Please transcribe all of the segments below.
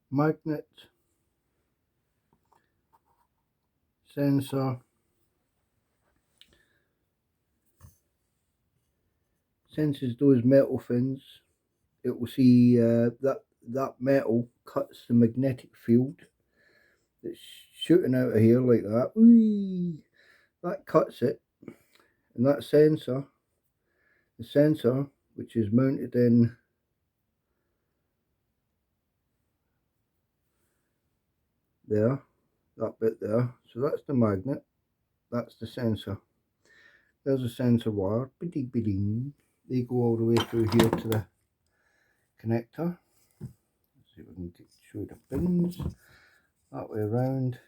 Magnet, sensor, senses those metal fins. It will see that metal cuts the magnetic field that's shooting out of here like that. Whee! That cuts it, and that sensor, the sensor which is mounted in there, that bit there, so that's the magnet, that's the sensor. There's a sensor wire, they go all the way through here to the connector. Let's see if we can show you the pins that way around.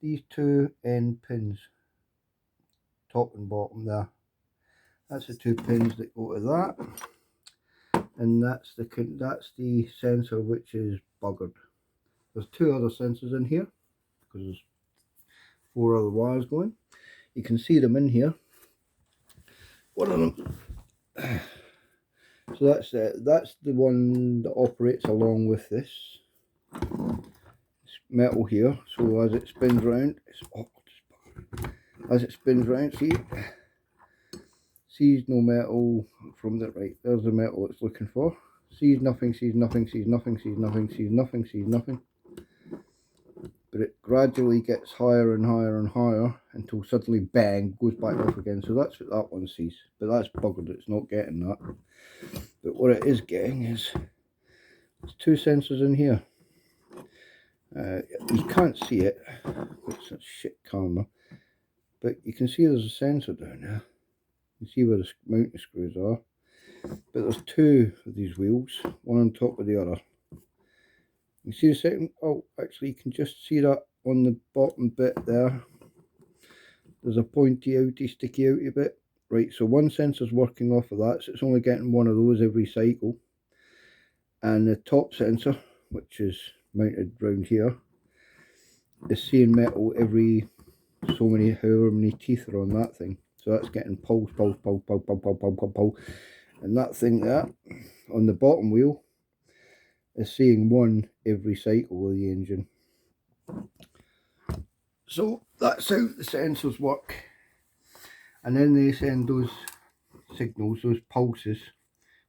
These two end pins, top and bottom there, that's the two pins that go to that, and that's the sensor which is buggered. There's two other sensors in here because there's four other wires going. You can see them in here. One of them. So that's the one that operates along with this metal here. So as it spins round, as it spins round, sees no metal from the right. There's the metal it's looking for. Sees nothing, sees nothing, sees nothing, sees nothing, sees nothing, sees nothing. But it gradually gets higher and higher and higher until suddenly bang, goes back off again. So that's what that one sees, but that's buggered, it's not getting that. But what it is getting is there's two sensors in here. You can't see it, it's a shit camera, but you can see there's a sensor down there. You can see where the mounting screws are, but there's two of these wheels, one on top of the other. You see the second, oh actually you can just see that on the bottom bit there, there's a pointy outy sticky outy bit. Right, so one sensor's working off of that, so it's only getting one of those every cycle, and the top sensor, which is mounted round here, is seeing metal every so many, however many teeth are on that thing, so that's getting pulse, and that thing there on the bottom wheel is seeing one every cycle of the engine. So that's how the sensors work, and then they send those signals, those pulses,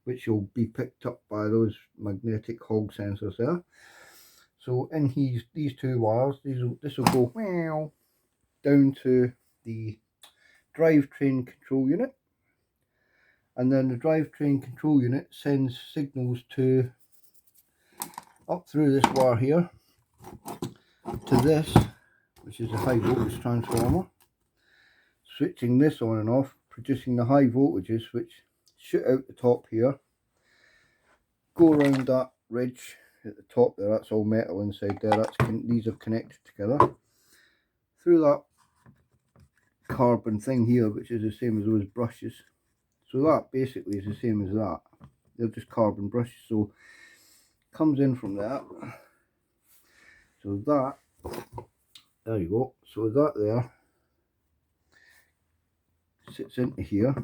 which will be picked up by those magnetic hog sensors there. So in these two wires, this will go meow down to the drivetrain control unit, and then the drivetrain control unit sends signals to up through this wire here to this, which is a high voltage transformer, switching this on and off, producing the high voltages which shoot out the top here, go around that ridge at the top there, that's all metal inside there, these are connected together through that carbon thing here, which is the same as those brushes. So that basically is the same as that, they're just carbon brushes. So comes in from that, so that, there you go, so that there sits into here,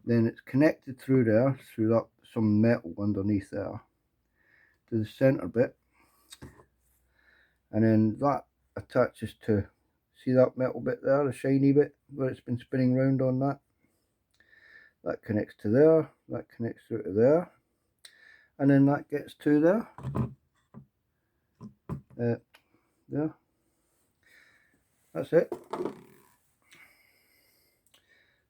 then it's connected through there, through that some metal underneath there, to the center bit, and then that attaches to, see that metal bit there, the shiny bit where it's been spinning round on that. That connects to there, that connects through to there, and then that gets to there. There. That's it.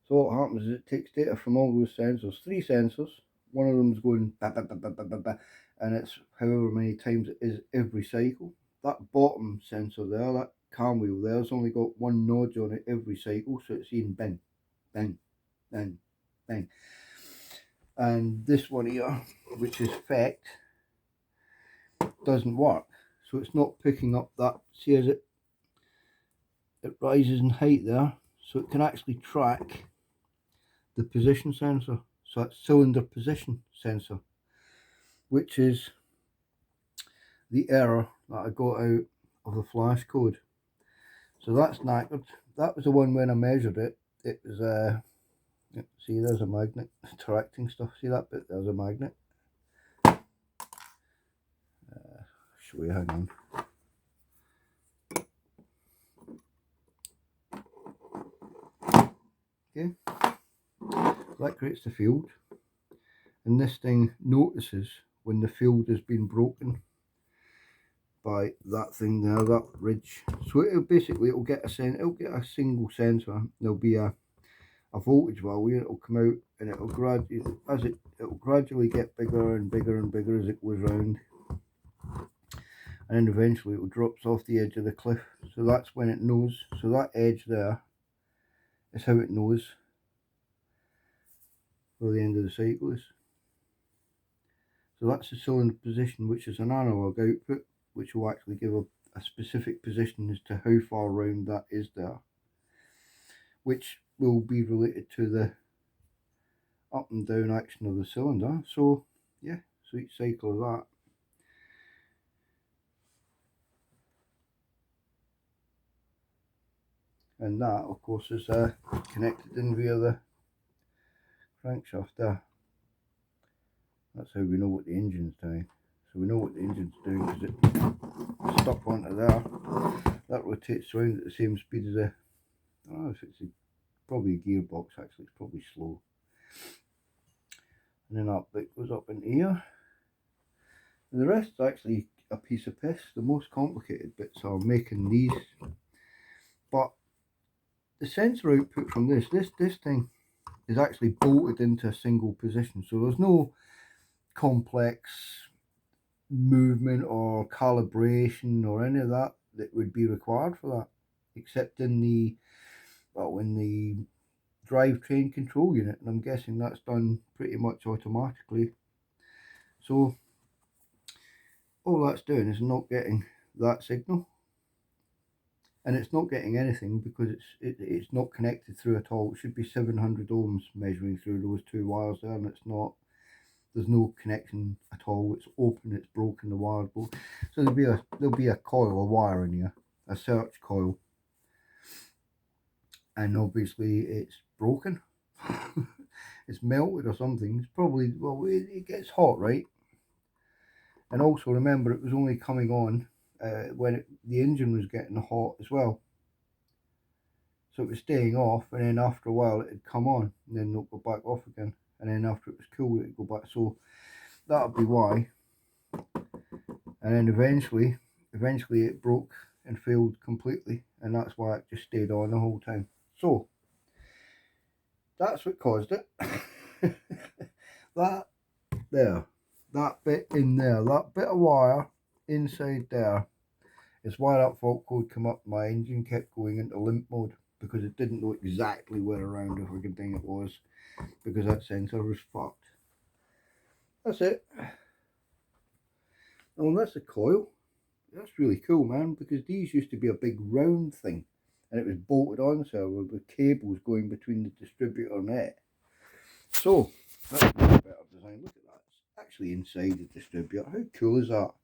So what happens is it takes data from all those sensors, 3 sensors. One of them's going ba ba ba ba ba ba ba, and it's however many times it is every cycle. That bottom sensor there, that cam wheel there's only got 1 nodge on it every cycle, so it's saying bang, bang, bang, bang. And this one here, which is FLASHCODE, doesn't work, so it's not picking up that. See as it rises in height there, so it can actually track the position sensor. So that's cylinder position sensor, which is the error that I got out of the FLASHCODE. So that's knackered. That was the one when I measured it. It was see, there's a magnet interacting stuff. See that bit? There's a magnet. Show you, hang on. Okay, that creates the field, and this thing notices when the field has been broken by that thing there, that ridge. So it'll basically, it'll get a single sensor. There'll be a voltage value. It'll come out, and it'll gradually get bigger and bigger and bigger as it goes round, and then eventually it will drop off the edge of the cliff. So that's when it knows. So that edge there is how it knows where the end of the cycle is. So that's the cylinder position, which is an analog output, which will actually give a specific position as to how far round that is there, which will be related to the up and down action of the cylinder. So yeah, so each cycle of that. And that, of course, is connected in via the crankshaft there. That's how we know what the engine's doing. So we know what the engine's doing because it's stuck onto there. That rotates around at the same speed as I don't know if it's probably a gearbox, actually. It's probably slow. And then that bit goes up in here. And the rest is actually a piece of piss. The most complicated bits are making these. But the sensor output from this thing is actually bolted into a single position. So there's no complex movement or calibration or any of that would be required for that, except in the drivetrain control unit, and I'm guessing that's done pretty much automatically. So all that's doing is not getting that signal, and it's not getting anything because it's not connected through at all. It should be 700 ohms measuring through those 2 wires there, and it's not. There's no connection at all. It's open, it's broken, the wire's broken. So there'll be a coil of wire in here, a search coil, and obviously it's broken. It's melted or something. It's probably, well, it gets hot, right? And also remember, it was only coming on when the engine was getting hot as well. So it was staying off, and then after a while it would come on, and then it'll go back off again. And then after it was cool, it would go back. So that'll be why. And then eventually it broke and failed completely, and that's why it just stayed on the whole time. So that's what caused it. That bit in there, that bit of wire inside there is why that fault code came up. My engine kept going into limp mode because it didn't know exactly where around the friggin' thing it was, because that sensor was fucked. That's it. Oh, and that's the coil. That's really cool, man, because these used to be a big round thing, and it was bolted on so with cables going between the distributor and it. So that's a better design. Look at that. It's actually inside the distributor. How cool is that?